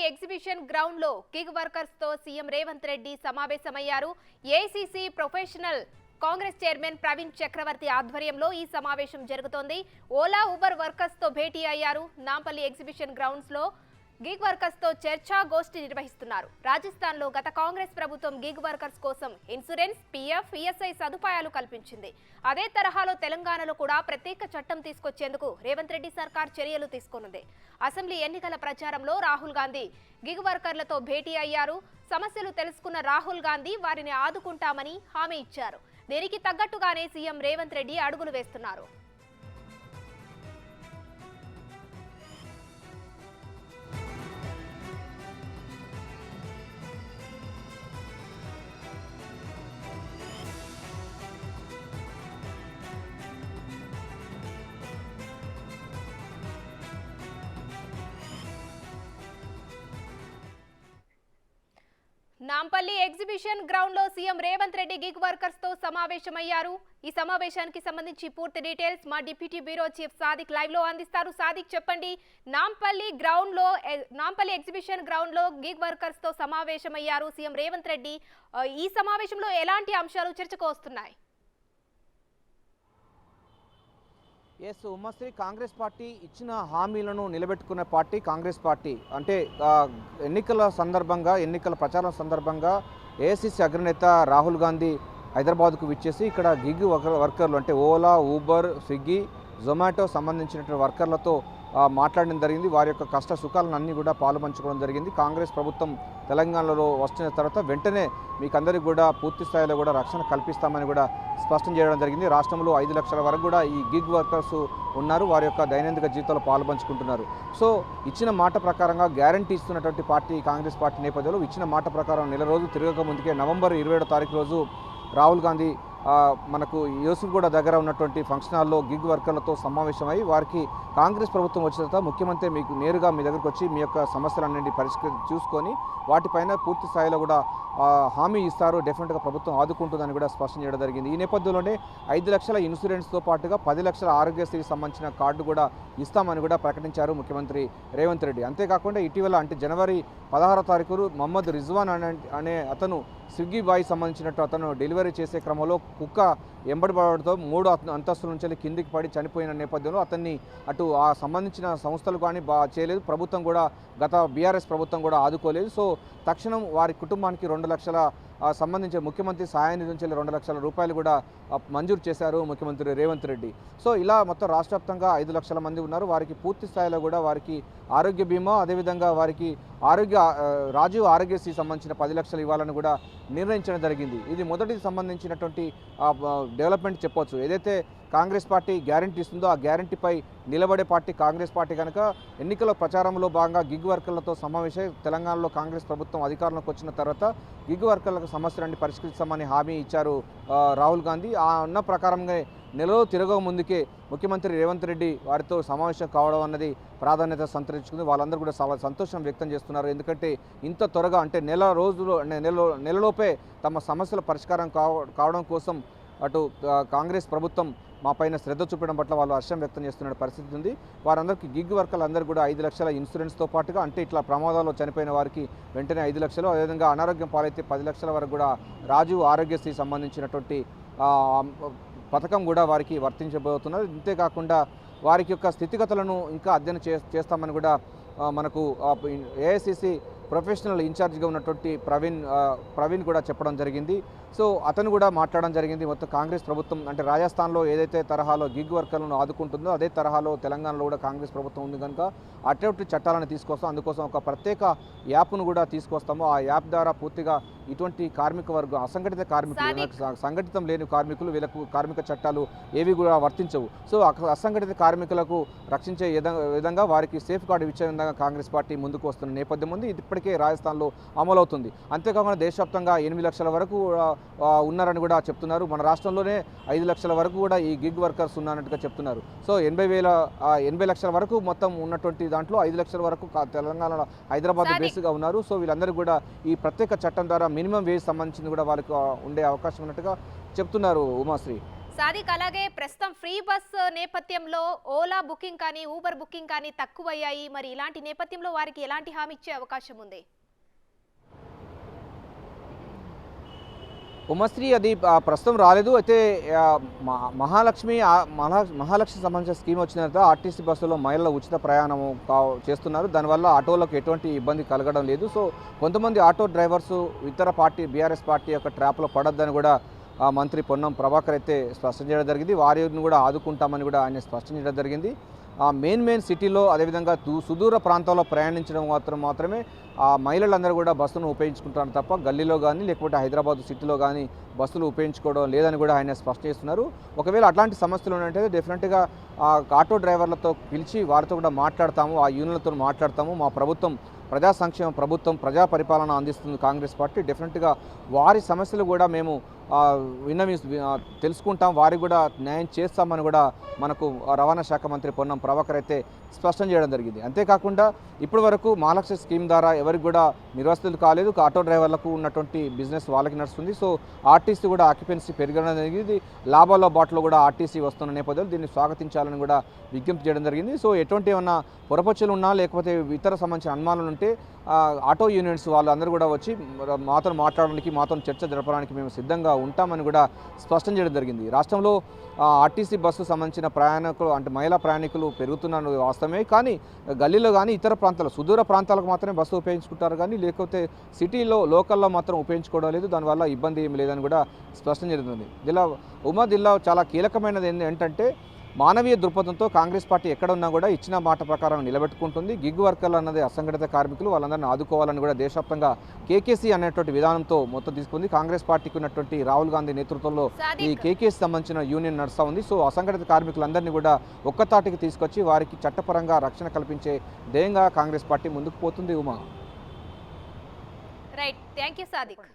Exhibition ground లో gig workers తో CM Revanth Reddy సమావేశమయ్యారు. AICC professional Congress chairman Praveen Chakravarthy ఆధ్వర్యంలో ఈ సమావేశం జరుగుతోంది. ఓలా ఉబర్ వర్కర్స్ తో భేటీ అయ్యారు. నాంపల్లి ఎగ్జిబిషన్ గ్రౌండ్స్ లో గిగ్ వర్కర్స్ తో చర్చా గోష్ఠి నిర్వహిస్తున్నారు. రాజస్థాన్ లో గత కాంగ్రెస్ ప్రభుత్వం గిగ్ వర్కర్స్ కోసం ఇన్సూరెన్స్, పీఎఫ్, ఈఎస్ఐ సదుపాయాలు కల్పించింది. అదే తరహాలో తెలంగాణలో కూడా ప్రత్యేక చట్టం తీసుకొచ్చేందుకు రేవంత్ రెడ్డి సర్కార్ చర్యలు తీసుకోనుంది. అసెంబ్లీ ఎన్నికల ప్రచారంలో రాహుల్ గాంధీ గిగ్ వర్కర్లతో భేటీ అయ్యారు. సమస్యలు తెలుసుకున్న రాహుల్ గాంధీ వారిని ఆదుకుంటామని హామీ ఇచ్చారు. దీనికి తగ్గట్టుగానే సీఎం రేవంత్ రెడ్డి అడుగులు వేస్తున్నారు. నాంపల్లి ఎగ్జిబిషన్ గ్రౌండ్ లో CM Revanth Reddy gig workers తో సమావేశమయ్యారు. ఈ సమావేశానికి సంబంధించి పూర్తి డీటెయిల్స్ మా deputy bureau chief Sadiq live లో అందిస్తారు. సాదిక్, చెప్పండి, నాంపల్లి ఎగ్జిబిషన్ గ్రౌండ్ లో గిగ్ వర్కర్స్ తో సమావేశమయ్యారు సీఎం రేవంత్ రెడ్డి. ఈ సమావేశంలో ఎలాంటి అంశాలు చర్చకు వస్తున్నాయి? ఎస్ ఉమ్మశ్రీ, కాంగ్రెస్ పార్టీ ఇచ్చిన హామీలను నిలబెట్టుకున్న పార్టీ కాంగ్రెస్ పార్టీ. అంటే ఎన్నికల ప్రచారం సందర్భంగా ఏఐసీసీ అగ్రనేత రాహుల్ గాంధీ హైదరాబాద్కు విచ్చేసి ఇక్కడ గిగ్ వర్కర్లు అంటే ఓలా, ఊబర్, స్విగ్గీ, జొమాటో సంబంధించినటువంటి వర్కర్లతో మాట్లాడడం జరిగింది. వారి యొక్క కష్ట సుఖాలను అన్నీ కూడా పాలుపంచుకోవడం జరిగింది. కాంగ్రెస్ ప్రభుత్వం తెలంగాణలో వచ్చిన తర్వాత వెంటనే మీకందరికీ కూడా పూర్తి స్థాయిలో కూడా రక్షణ కల్పిస్తామని కూడా స్పష్టం చేయడం జరిగింది. రాష్ట్రంలో 5 లక్షల వరకు కూడా ఈ గిగ్ వర్కర్స్ ఉన్నారు. వారి యొక్క దైనందిక జీవితంలో పాలుపంచుకుంటున్నారు. సో ఇచ్చిన మాట ప్రకారంగా గ్యారంటీ ఇస్తున్నటువంటి పార్టీ కాంగ్రెస్ పార్టీ నేపథ్యంలో ఇచ్చిన మాట ప్రకారం నెల రోజులు తిరగక ముందుకే నవంబర్ 27వ తారీఖు రోజు రాహుల్ గాంధీ మనకు యూసుఫ్గూడ దగ్గర ఉన్నటువంటి ఫంక్షన్ హాల్లో గిగ్ వర్కర్లతో సమావేశమై వారికి కాంగ్రెస్ ప్రభుత్వం వచ్చిన తర్వాత ముఖ్యమంత్రి మీకు నేరుగా మీ దగ్గరకు వచ్చి మీ యొక్క సమస్యలన్నింటినీ చూసుకొని వాటిపైన పూర్తి స్థాయిలో కూడా హామీ ఇస్తారు, డెఫినెట్గా ప్రభుత్వం ఆదుకుంటుందని కూడా స్పష్టం చేయడం జరిగింది. ఈ నేపథ్యంలోనే 5 లక్షల ఇన్సూరెన్స్తో పాటుగా 10 లక్షల ఆరోగ్యశ్రీకి సంబంధించిన కార్డు కూడా ఇస్తామని కూడా ప్రకటించారు ముఖ్యమంత్రి రేవంత్ రెడ్డి. అంతేకాకుండా ఇటీవల అంటే జనవరి 16వ తారీఖు మహమ్మద్ రిజ్వాన్ అనే అతను స్విగ్గీ బాయ్ సంబంధించినట్టు అతను డెలివరీ చేసే క్రమంలో కుక్క ఎంబడిపడడంతో 3 అంతస్తుల నుంచి కిందికి పడి చనిపోయిన నేపథ్యంలో అతన్ని అటు ఆ సంబంధించిన సంస్థలు కానీ చేయలేదు, ప్రభుత్వం కూడా గత బీఆర్ఎస్ ప్రభుత్వం కూడా ఆదుకోలేదు. సో తక్షణం వారి కుటుంబానికి 2 లక్షల సంబంధించిన ముఖ్యమంత్రి సహాయ నిధి నుంచి 2 లక్షల రూపాయలు కూడా మంజూరు చేశారు ముఖ్యమంత్రి రేవంత్ రెడ్డి. సో ఇలా మొత్తం రాష్ట్ర వ్యాప్తంగా 5 లక్షల మంది ఉన్నారు. వారికి పూర్తి స్థాయిలో కూడా వారికి ఆరోగ్య బీమా, అదేవిధంగా వారికి రాజీవ్ ఆరోగ్యశ్రీ సంబంధించిన 10 లక్షలు ఇవ్వాలని కూడా నిర్ణయించడం జరిగింది. ఇది మొదటికి సంబంధించినటువంటి డెవలప్మెంట్ చెప్పవచ్చు. ఏదైతే కాంగ్రెస్ పార్టీ గ్యారంటీ ఇస్తుందో ఆ గ్యారంటీపై నిలబడే పార్టీ కాంగ్రెస్ పార్టీ కనుక ఎన్నికల ప్రచారంలో భాగంగా గిగ్ వర్కర్లతో సమావేశం తెలంగాణలో కాంగ్రెస్ ప్రభుత్వం అధికారంలోకి వచ్చిన తర్వాత గిగ్ వర్కర్లకు సమస్యలన్నీ పరిష్కరిస్తామని హామీ ఇచ్చారు రాహుల్ గాంధీ. ఆ ఉన్న ప్రకారంగా నెలలో తిరగక ముందుకే ముఖ్యమంత్రి రేవంత్ రెడ్డి వారితో సమావేశం కావడం అన్నది ప్రాధాన్యత సంతరించుకుంది. వాళ్ళందరూ కూడా చాలా సంతోషం వ్యక్తం చేస్తున్నారు. ఎందుకంటే ఇంత త్వరగా అంటే నెలలోపే తమ సమస్యల పరిష్కారం కావడం కోసం అటు కాంగ్రెస్ ప్రభుత్వం మా పైన శ్రద్ధ చూపడం పట్ల వాళ్ళు హర్షం వ్యక్తం చేస్తున్న పరిస్థితి ఉంది. వారందరికీ గిగ్ వర్కర్లందరూ కూడా 5 లక్షల ఇన్సూరెన్స్తో పాటుగా అంటే ఇట్లా ప్రమాదాల్లో చనిపోయిన వారికి వెంటనే 5 లక్షలు, అదేవిధంగా అనారోగ్యం పాలైతే 10 లక్షల వరకు కూడా రాజీవ్ ఆరోగ్యశ్రీ సంబంధించినటువంటి పథకం కూడా వారికి వర్తించబోతున్నారు. అంతేకాకుండా వారికి యొక్క స్థితిగతులను ఇంకా అధ్యయనం చేస్తామని కూడా మనకు ఏఐసీసీ ప్రొఫెషనల్ ఇన్ఛార్జ్గా ఉన్నటువంటి ప్రవీణ్ కూడా చెప్పడం జరిగింది. సో అతను కూడా మాట్లాడడం జరిగింది. మొత్తం కాంగ్రెస్ ప్రభుత్వం అంటే రాజస్థాన్లో ఏదైతే తరహాలో గిగ్ వర్కర్లను ఆదుకుంటుందో అదే తరహాలో తెలంగాణలో కూడా కాంగ్రెస్ ప్రభుత్వం ఉంది కనుక అటువంటి చట్టాలను తీసుకొస్తాం, అందుకోసం ఒక ప్రత్యేక యాప్ను కూడా తీసుకొస్తాము. ఆ యాప్ ద్వారా పూర్తిగా ఇటువంటి కార్మిక వర్గం అసంఘటిత కార్మికులు, సంఘటితం లేని కార్మికులు వీళ్ళకు కార్మిక చట్టాలు ఏవి కూడా వర్తించవు. సో అసంఘటిత కార్మికులకు రక్షించే విధంగా వారికి సేఫ్ గార్డు ఇచ్చే విధంగా కాంగ్రెస్ పార్టీ ముందుకు వస్తున్న నేపథ్యం ఉంది. ఇది ఇప్పటికే రాజస్థాన్లో అమలవుతుంది. అంతేకాకుండా దేశవ్యాప్తంగా 8 లక్షల వరకు ఉన్నారని కూడా చెప్తున్నారు. మన రాష్ట్రంలోనే 5 లక్షల వరకు కూడా ఈ గిగ్ వర్కర్స్ ఉన్నారన్నట్టుగా చెప్తున్నారు. సో 80 లక్షల వరకు మొత్తం ఉన్నటువంటి దాంట్లో 5 లక్షల వరకు తెలంగాణలో హైదరాబాద్ బేస్గా ఉన్నారు. సో వీళ్ళందరూ కూడా ఈ ప్రత్యేక చట్టం ద్వారా మినిమం వేజ్ సంబంధించింది కూడా వాళ్ళకి ఉండే అవకాశం ఉన్నట్టుగా చెప్తున్నారు ఉమాశ్రీ. సాదిక్, అలాగే ప్రస్తుతం ఫ్రీ బస్ నేపథ్యంలో ఓలా బుకింగ్ కానీ ఊబర్ బుకింగ్ కానీ తక్కువయ్యాయి. మరి ఇలాంటి నేపథ్యంలో వారికి ఎలాంటి హామీ ఇచ్చే అవకాశం ఉంది? ఉమశ్రీ అది ప్రస్తుతం రాలేదు. అయితే మహాలక్ష్మి మహాలక్ష్మి సంబంధించిన స్కీమ్ వచ్చిన తర్వాత ఆర్టీసీ బస్సులో మహిళల ఉచిత ప్రయాణం చేస్తున్నారు. దానివల్ల ఆటోలకు ఎటువంటి ఇబ్బంది కలగడం లేదు. సో కొంతమంది ఆటో డ్రైవర్స్ ఇతర పార్టీ బీఆర్ఎస్ పార్టీ యొక్క ట్రాప్లో పడొద్దని కూడా మంత్రి పొన్నం ప్రభాకర్ అయితే స్పష్టం చేయడం జరిగింది. వారిని కూడా ఆదుకుంటామని కూడా ఆయన స్పష్టం చేయడం జరిగింది. మెయిన్ సిటీలో అదేవిధంగా సుదూర ప్రాంతాల్లో ప్రయాణించడం మాత్రమే మహిళలందరూ కూడా బస్సును ఉపయోగించుకుంటారు తప్ప గల్లీలో కానీ లేకపోతే హైదరాబాద్ సిటీలో కానీ బస్సులు ఉపయోగించుకోవడం లేదని కూడా ఆయన స్పష్టం చేస్తున్నారు. ఒకవేళ అట్లాంటి సమస్యలు ఉన్నట్టే డెఫినెట్గా ఆటో డ్రైవర్లతో పిలిచి వారితో కూడా మాట్లాడతాము, ఆ యూనియన్లతో మాట్లాడతాము. మా ప్రభుత్వం ప్రజా సంక్షేమ ప్రభుత్వం, ప్రజా పరిపాలన అందిస్తుంది కాంగ్రెస్ పార్టీ. డెఫినెట్గా వారి సమస్యలు కూడా మేము తెలుసుకుంటాం, వారికి కూడా న్యాయం చేస్తామని కూడా మనకు రవాణా శాఖ మంత్రి పొన్నం ప్రభాకర్ అయితే స్పష్టం చేయడం జరిగింది. అంతేకాకుండా ఇప్పటి వరకు మహాలక్ష్మి స్కీమ్ ద్వారా ఎవరికి కూడా నిర్వసితులు కాలేదు. ఆటో డ్రైవర్లకు ఉన్నటువంటి బిజినెస్ వాళ్ళకి నడుస్తుంది. సో ఆర్టీసీ కూడా ఆక్యుపెన్సీ పెరగడం జరిగింది. లాభాల బాటలో కూడా ఆర్టీసీ వస్తున్న నేపథ్యంలో దీన్ని స్వాగతించాలని కూడా విజ్ఞప్తి చేయడం జరిగింది. సో ఎటువంటి ఏమన్నా పొరపచ్చులు ఉన్నా లేకపోతే ఇతర సంబంధించిన అనుమానాలు ఉంటే ఆటో యూనియన్స్ వాళ్ళందరూ కూడా వచ్చి మాతో మాట్లాడడానికి, మాతో చర్చ జరపడానికి మేము సిద్ధంగా ఉంటామని కూడా స్పష్టం చేయడం జరిగింది. రాష్ట్రంలో ఆర్టీసీ బస్సు సంబంధించిన ప్రయాణికులు అంటే మహిళా ప్రయాణికులు పెరుగుతున్న వాస్తవమే. కానీ గల్లీలో కానీ ఇతర ప్రాంతాలు సుదూర ప్రాంతాలకు మాత్రమే బస్సు ఉపయోగించుకుంటారు కానీ లేకపోతే సిటీలో లోకల్లో మాత్రం ఉపయోగించుకోవడం లేదు. దానివల్ల ఇబ్బంది ఏమి లేదని కూడా స్పష్టం జరుగుతుంది. జిల్లా చాలా కీలకమైనది ఏంటంటే మానవీయ దృక్పథంతో కాంగ్రెస్ పార్టీ ఎక్కడ ఉన్నా కూడా ఇచ్చిన మాట ప్రకారం నిలబెట్టుకుంటుంది. గిగ్ వర్కర్లు అన్నది అసంఘటిత కార్మికులు, వాళ్ళందరినీ ఆదుకోవాలని కూడా దేశవ్యాప్తంగా కేకేసీ అనేటువంటి విధానంతో మొత్తం తీసుకుంది. కాంగ్రెస్ పార్టీకి ఉన్నటువంటి రాహుల్ గాంధీ నేతృత్వంలో ఈ కేకేసీ సంబంధించిన యూనియన్ నడుస్తూ ఉంది. సో అసంఘటిత కార్మికులందరినీ కూడా ఒక్కతాటికి తీసుకొచ్చి వారికి చట్టపరంగా రక్షణ కల్పించే ధ్యేయంగా కాంగ్రెస్ పార్టీ ముందుకు పోతుంది. Uma, right, thank you Sadiq.